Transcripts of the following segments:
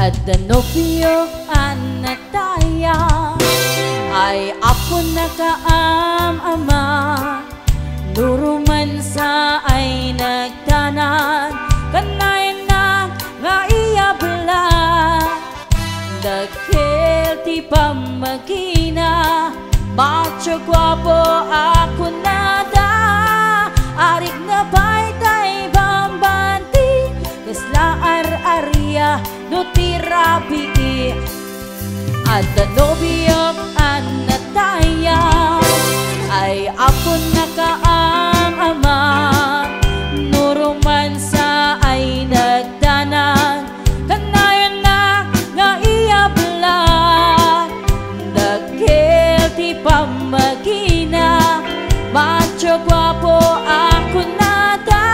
At the nobyo anataya ay apon na kaam-ama, nuruman sa ay nagtanan, kanayan na nga iyabla, dagkel ti pamagina, macho guwapo ako nada, arik na baytay bambanti, kasla ar-arya no tirabi. At the nobyo anataya ay apon na kaam-ama, nuruman sa ay nagdanan, kanayan na nga iyabla, dagkel ti pamagina, macho guwapo ako nada,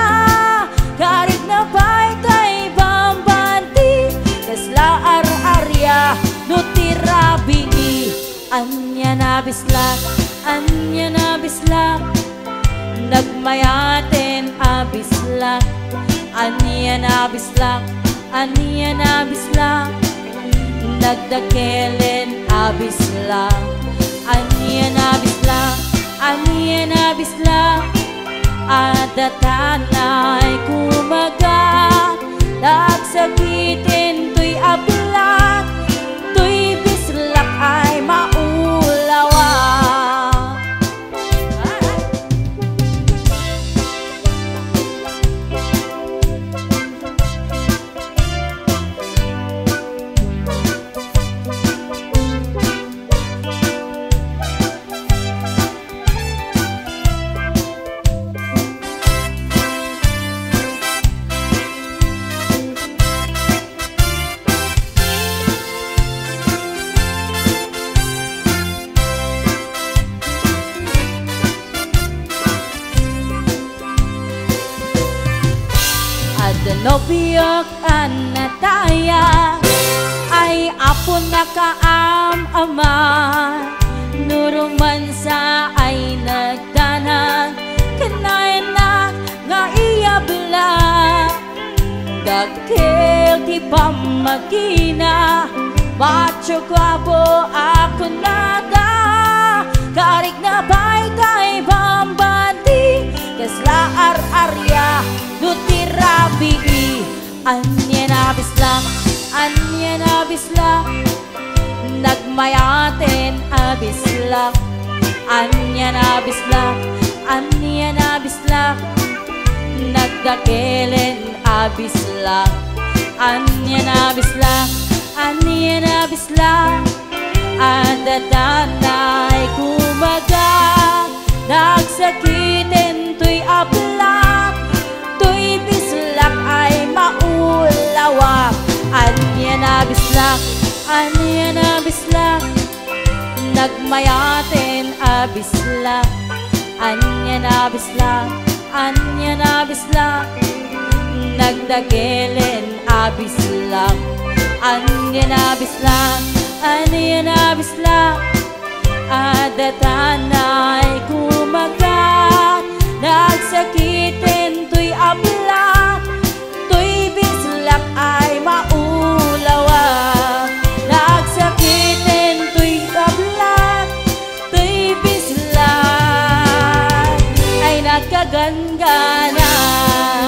karit na baytay bambanti, kasla ar-arya no tirabi. Anya na bislak, anya na bislak, nagmayaten abislak, anya na bislak, anya na bislak, nagdakelen abislak, anya na bislak, anya na bislak, adatanay kumaga, nagsakitin to'y ablak, to'y bislak ay maulawa. The nobyo anataya ay apon na kaam-ama, nuruman sa ay nagdanan, kanayan na nga iyabla, dagkel ti pamagina, macho guwapo ako nada, karik na baytay bambanti, kasla ar-arya no tirabi. Anya na bislak, anya na bislak, nagmayaten abislak, anya na bislak, anya na bislak, nagdakelen abislak, anya na bislak, anya na bislak, adatanay kumaga, nagsakitin to'y ablak, to'y bislak ay maulawa. Anya na bislak, anya na bislak, nagmayaten abislak, anya na bislak, anya na bislak, nagdakelen abislak, anya na bislak, anya na bislak, adatanay kumaga, nagsakitin to'y ablak, to'y bislak ay maulawa, nagsakitin to'y ablak, to'y bislak ay nagkagangganan.